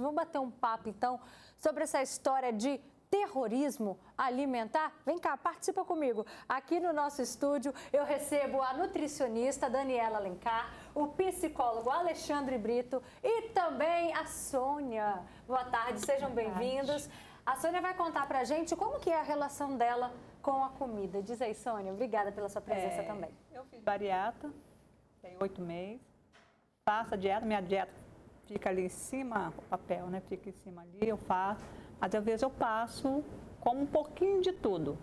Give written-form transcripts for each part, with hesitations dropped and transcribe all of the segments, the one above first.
Saúde. Vamos bater um papo, então, sobre essa história de terrorismo alimentar. Vem cá, participa comigo. Aqui no nosso estúdio eu recebo a nutricionista Daniela Alencar, o psicólogo Alexandre Brito e também a Sônia. Boa tarde, sejam bem-vindos. A Sônia vai contar pra gente como que é a relação dela com a comida. Diz aí, Sônia, obrigada pela sua presença também. Eu fiz bariátrica, tem 8 meses, faço a dieta, minha dieta fica ali em cima, o papel, né? Fica em cima ali, eu faço. Mas às vezes eu passo como um pouquinho de tudo.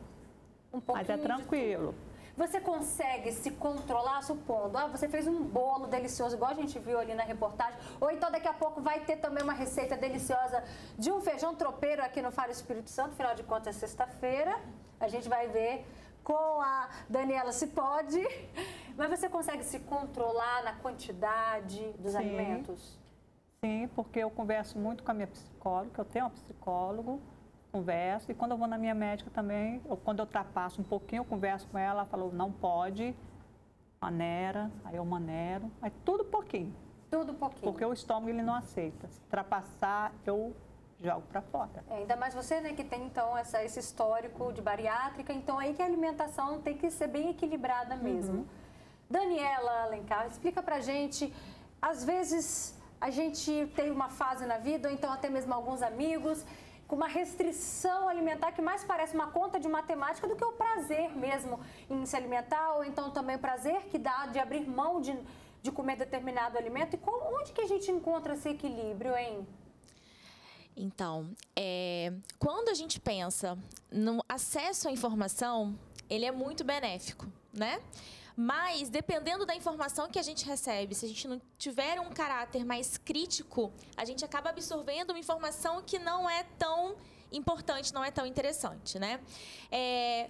Mas é tranquilo. Você consegue se controlar, supondo, você fez um bolo delicioso, igual a gente viu ali na reportagem, ou então daqui a pouco vai ter também uma receita deliciosa de um feijão tropeiro aqui no Faro Espírito Santo, afinal de contas é sexta-feira, a gente vai ver com a Daniela se pode, mas você consegue se controlar na quantidade dos alimentos? Sim, porque eu converso muito com a minha psicóloga, eu tenho uma psicóloga, converso, e quando eu vou na minha médica também, quando eu ultrapasso um pouquinho, eu converso com ela, ela falou, não pode, maneira, aí eu maneiro, mas tudo pouquinho. Tudo pouquinho. Porque o estômago ele não aceita, se ultrapassar, eu jogo para fora. Ainda mais você, né, que tem então esse histórico de bariátrica, então aí que a alimentação tem que ser bem equilibrada mesmo. Daniela Alencar, explica pra gente, às vezes a gente tem uma fase na vida, ou então até mesmo alguns amigos, com uma restrição alimentar que mais parece uma conta de matemática do que o prazer mesmo em se alimentar, ou então também o prazer que dá de abrir mão de comer determinado alimento. E onde que a gente encontra esse equilíbrio, hein? Então, quando a gente pensa no acesso à informação, ele é muito benéfico, né? Mas, dependendo da informação que a gente recebe, se a gente não tiver um caráter mais crítico, a gente acaba absorvendo uma informação que não é tão importante, não é tão interessante, né?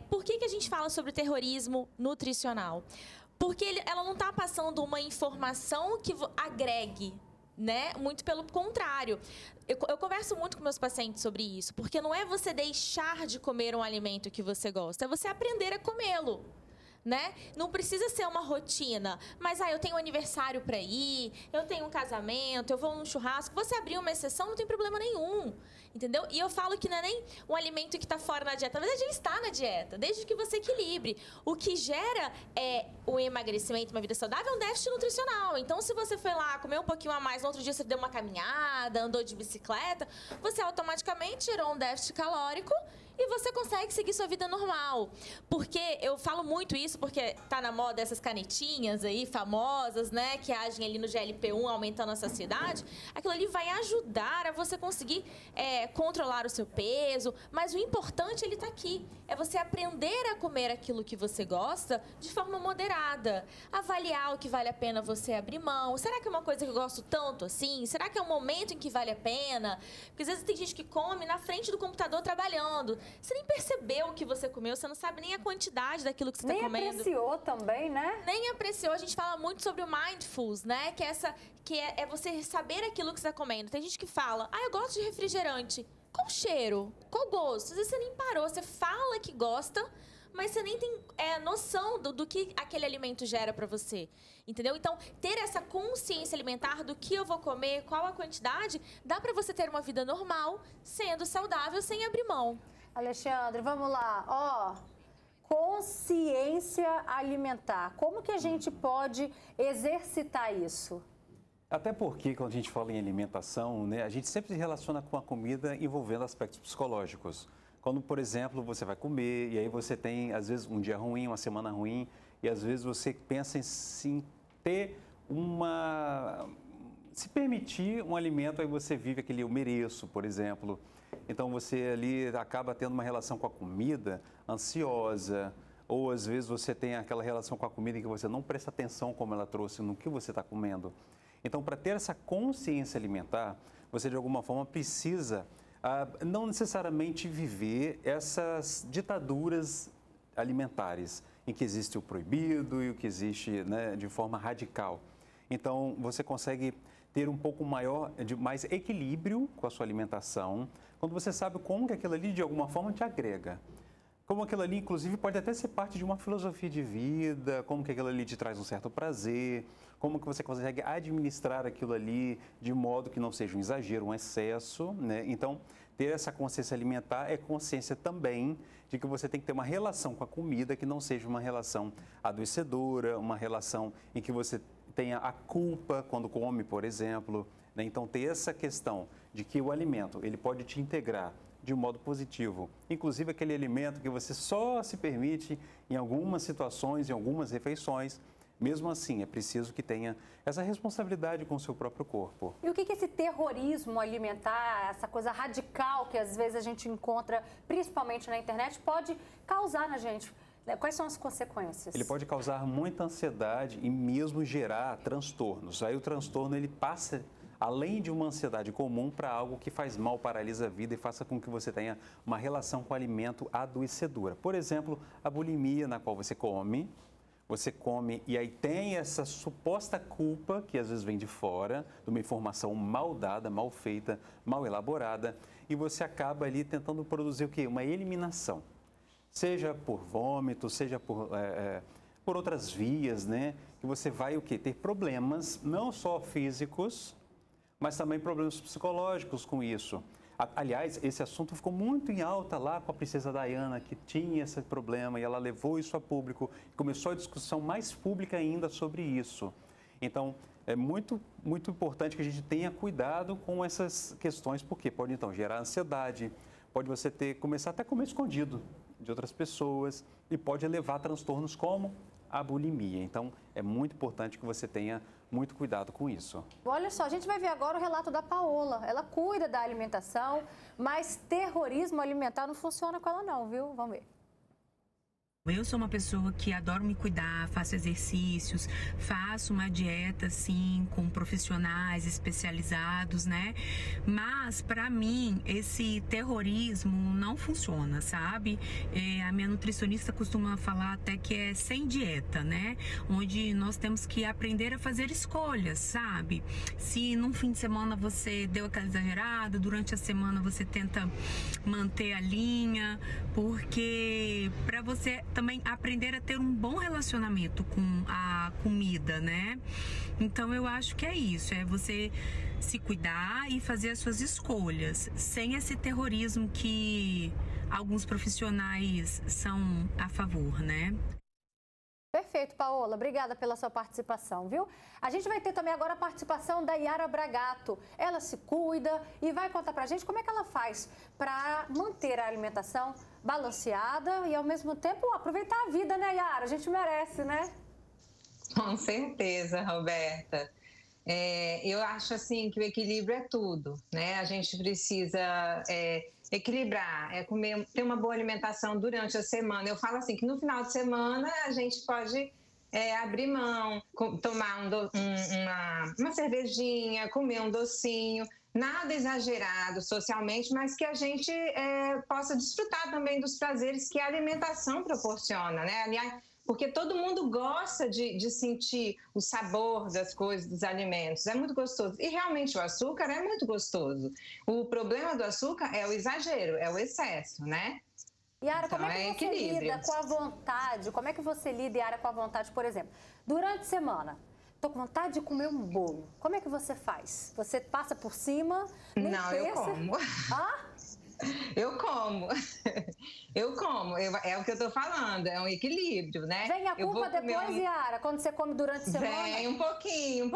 Por que a gente fala sobre terrorismo nutricional? Porque ela não está passando uma informação que agregue, né? Muito pelo contrário. Eu converso muito com meus pacientes sobre isso, porque não é você deixar de comer um alimento que você gosta, é você aprender a comê-lo. Né? Não precisa ser uma rotina, mas eu tenho um aniversário para ir, eu tenho um casamento, eu vou num churrasco. Você abrir uma exceção, não tem problema nenhum, entendeu? E eu falo que não é nem um alimento que está fora na dieta, mas já está na dieta, desde que você equilibre. O que gera o emagrecimento, uma vida saudável, é um déficit nutricional. Então, se você foi lá comer um pouquinho a mais, no outro dia você deu uma caminhada, andou de bicicleta, você automaticamente gerou um déficit calórico e você consegue seguir sua vida normal. Porque eu falo muito isso, porque tá na moda essas canetinhas aí, famosas, né, que agem ali no GLP-1, aumentando a saciedade. Aquilo ali vai ajudar a você conseguir controlar o seu peso, mas o importante, ele tá aqui. É você aprender a comer aquilo que você gosta de forma moderada. Avaliar o que vale a pena você abrir mão. Será que é uma coisa que eu gosto tanto assim? Será que é um momento em que vale a pena? Porque às vezes tem gente que come na frente do computador trabalhando. Você nem percebeu o que você comeu, você não sabe nem a quantidade daquilo que você está comendo. Nem apreciou também, né? Nem apreciou. A gente fala muito sobre o mindfulness, né? Que é você saber aquilo que você está comendo. Tem gente que fala, eu gosto de refrigerante. Qual cheiro? Qual gosto? Às vezes você nem parou, você fala que gosta, mas você nem tem noção do que aquele alimento gera para você, entendeu? Então, ter essa consciência alimentar do que eu vou comer, qual a quantidade, dá para você ter uma vida normal, sendo saudável, sem abrir mão. Alexandre, vamos lá. Consciência alimentar. Como que a gente pode exercitar isso? Até porque, quando a gente fala em alimentação, né, a gente sempre se relaciona com a comida envolvendo aspectos psicológicos. Quando, por exemplo, você vai comer e aí você tem, às vezes, um dia ruim, uma semana ruim, e às vezes você pensa em sim, ter se permitir um alimento, aí você vive aquele eu mereço, por exemplo. Então você ali acaba tendo uma relação com a comida ansiosa, ou às vezes você tem aquela relação com a comida em que você não presta atenção como ela trouxe no que você está comendo. Então, para ter essa consciência alimentar, você de alguma forma precisa não necessariamente viver essas ditaduras alimentares, em que existe o proibido e o que existe, né, de forma radical. Então, você consegue ter um pouco mais equilíbrio com a sua alimentação, quando você sabe como que aquilo ali de alguma forma te agrega. como aquilo ali, inclusive, pode até ser parte de uma filosofia de vida, como que aquilo ali te traz um certo prazer, como que você consegue administrar aquilo ali de modo que não seja um exagero, um excesso, né? Então, ter essa consciência alimentar é consciência também de que você tem que ter uma relação com a comida que não seja uma relação adoecedora, uma relação em que você tenha a culpa quando come, por exemplo, né? Então, ter essa questão de que o alimento, ele pode te integrar de um modo positivo. Inclusive aquele alimento que você só se permite em algumas situações, em algumas refeições. Mesmo assim, é preciso que tenha essa responsabilidade com o seu próprio corpo. E o que esse terrorismo alimentar, essa coisa radical que às vezes a gente encontra, principalmente na internet, pode causar na gente? Quais são as consequências? Ele pode causar muita ansiedade e mesmo gerar transtornos. Aí o transtorno ele passa além de uma ansiedade comum para algo que faz mal, paralisa a vida e faça com que você tenha uma relação com o alimento adoecedora. Por exemplo, a bulimia, na qual você come e aí tem essa suposta culpa, que às vezes vem de fora, de uma informação mal dada, mal feita, mal elaborada, e você acaba ali tentando produzir o quê? Uma eliminação. Seja por vômito, seja por outras vias, né? Que você vai o quê? Ter problemas, não só físicos, mas também problemas psicológicos com isso. Aliás, esse assunto ficou muito em alta lá com a princesa Diana, que tinha esse problema e ela levou isso a público. Começou a discussão mais pública ainda sobre isso. Então, é muito importante que a gente tenha cuidado com essas questões, porque pode então gerar ansiedade, pode você começar até a comer escondido de outras pessoas e pode levar a transtornos como a bulimia. Então, é muito importante que você tenha muito cuidado com isso. Olha só, a gente vai ver agora o relato da Paola. Ela cuida da alimentação, mas terrorismo alimentar não funciona com ela não, viu? Vamos ver. Eu sou uma pessoa que adoro me cuidar, faço exercícios, faço uma dieta, sim, com profissionais especializados, né? Mas, para mim, esse terrorismo não funciona, sabe? A minha nutricionista costuma falar até que é sem dieta, né? Onde nós temos que aprender a fazer escolhas, sabe? Se num fim de semana você deu aquela exagerada, durante a semana você tenta manter a linha, porque para você também aprender a ter um bom relacionamento com a comida, né? Então eu acho que é isso, é você se cuidar e fazer as suas escolhas, sem esse terrorismo que alguns profissionais são a favor, né? Perfeito, Paola. Obrigada pela sua participação, viu? A gente vai ter também agora a participação da Yara Bragato. Ela se cuida e vai contar pra gente como é que ela faz para manter a alimentação balanceada e, ao mesmo tempo, aproveitar a vida, né, Yara? A gente merece, né? Com certeza, Roberta. Eu acho, assim, que o equilíbrio é tudo, né? A gente precisa equilibrar, ter uma boa alimentação durante a semana. Eu falo assim, que no final de semana a gente pode abrir mão, tomar uma cervejinha, comer um docinho, nada exagerado socialmente, mas que a gente possa desfrutar também dos prazeres que a alimentação proporciona, né? Aliás, porque todo mundo gosta de sentir o sabor das coisas, dos alimentos. É muito gostoso. E realmente o açúcar é muito gostoso. O problema do açúcar é o exagero, é o excesso, né? Yara, como é que você lida com a vontade? Como é que você lida, Yara, com a vontade, por exemplo? Durante a semana, tô com vontade de comer um bolo. Como é que você faz? Você passa por cima? Não, eu como. Ah? Eu como. É o que eu tô falando, é um equilíbrio, né? Vem a culpa depois, Yara, quando você come durante a semana? Vem um pouquinho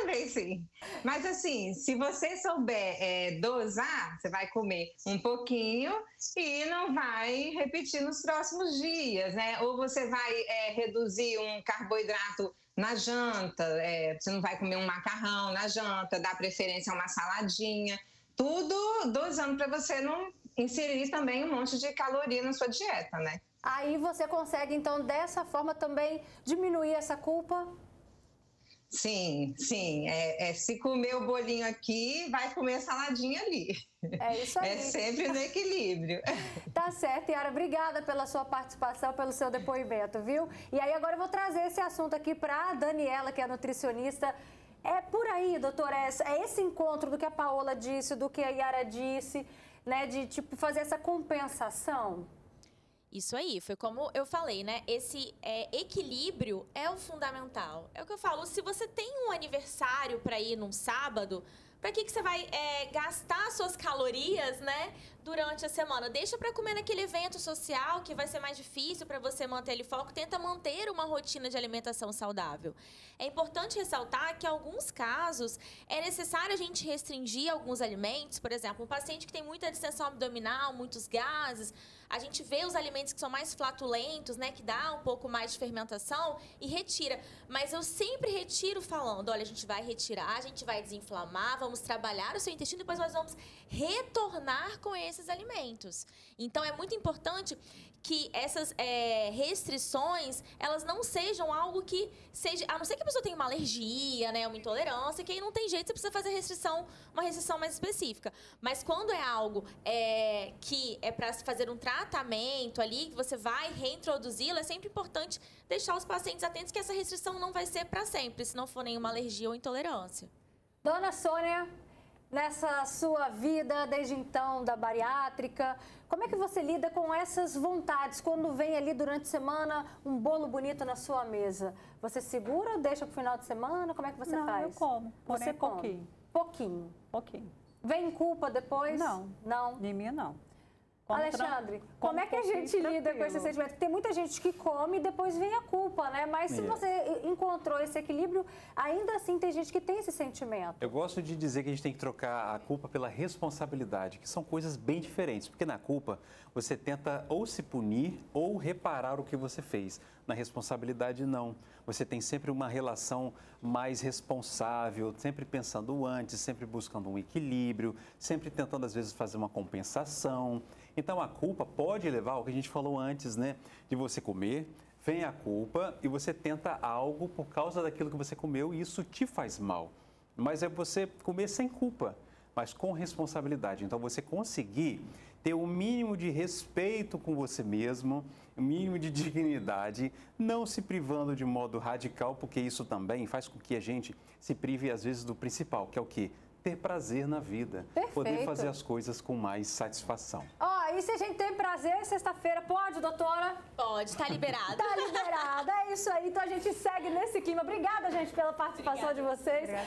vem sim. Mas assim, se você souber dosar, você vai comer um pouquinho e não vai repetir nos próximos dias, né? Ou você vai reduzir um carboidrato na janta, você não vai comer um macarrão na janta, dá preferência a uma saladinha. Tudo dosando para você não inserir também um monte de caloria na sua dieta, né? Aí você consegue, então, dessa forma também diminuir essa culpa? Sim. Se comer o bolinho aqui, vai comer a saladinha ali. É isso aí. É sempre no equilíbrio. Tá certo, Yara. Obrigada pela sua participação, pelo seu depoimento, viu? E aí agora eu vou trazer esse assunto aqui para a Daniela, que é nutricionista. É por aí, doutora, é esse encontro do que a Paola disse, do que a Yara disse, né, de tipo fazer essa compensação? Isso aí, foi como eu falei, né? Esse equilíbrio é o fundamental. É o que eu falo, se você tem um aniversário para ir num sábado, para que você vai gastar suas calorias, né, durante a semana? Deixa para comer naquele evento social que vai ser mais difícil para você manter ele foco. Tenta manter uma rotina de alimentação saudável. É importante ressaltar que, em alguns casos, é necessário a gente restringir alguns alimentos. Por exemplo, um paciente que tem muita distensão abdominal, muitos gases, a gente vê os alimentos que são mais flatulentos, né, que dá um pouco mais de fermentação e retira. Mas eu sempre retiro falando, olha, a gente vai retirar, a gente vai desinflamar, vamos trabalhar o seu intestino, depois nós vamos retornar com esses alimentos. Então, é muito importante que essas restrições, elas não sejam algo que seja... A não ser que a pessoa tenha uma alergia, né, uma intolerância, que aí não tem jeito, você precisa fazer uma restrição mais específica. Mas quando é algo que é para fazer um tratamento ali, que você vai reintroduzi-lo, é sempre importante deixar os pacientes atentos que essa restrição não vai ser para sempre, se não for nenhuma alergia ou intolerância. Dona Sônia, nessa sua vida, desde então, da bariátrica, como é que você lida com essas vontades? Quando vem ali durante a semana um bolo bonito na sua mesa, você segura ou deixa para o final de semana? Como é que você faz? Eu como, porém você come? pouquinho. Pouquinho? Pouquinho. Vem culpa depois? Não. Não? De mim, não. Alexandre, como é que a gente lida com esse sentimento? Tem muita gente que come e depois vem a culpa, né? Mas se você encontrou esse equilíbrio, ainda assim tem gente que tem esse sentimento. Eu gosto de dizer que a gente tem que trocar a culpa pela responsabilidade, que são coisas bem diferentes. Porque na culpa, você tenta ou se punir ou reparar o que você fez. Na responsabilidade, não. Você tem sempre uma relação mais responsável, sempre pensando antes, sempre buscando um equilíbrio, sempre tentando, às vezes, fazer uma compensação. Então, a culpa pode levar ao que a gente falou antes, né? De você comer, vem a culpa e você tenta algo por causa daquilo que você comeu e isso te faz mal. Mas é você comer sem culpa, mas com responsabilidade. Então, você conseguir ter o mínimo de respeito com você mesmo, o mínimo de dignidade, não se privando de modo radical, porque isso também faz com que a gente se prive, às vezes, do principal, que é o quê? Ter prazer na vida. Perfeito. Poder fazer as coisas com mais satisfação. E se a gente tem prazer, sexta-feira, pode, doutora? Pode, tá liberada. Tá liberada, é isso aí. Então a gente segue nesse clima. Obrigada, gente, pela participação de vocês. Obrigada.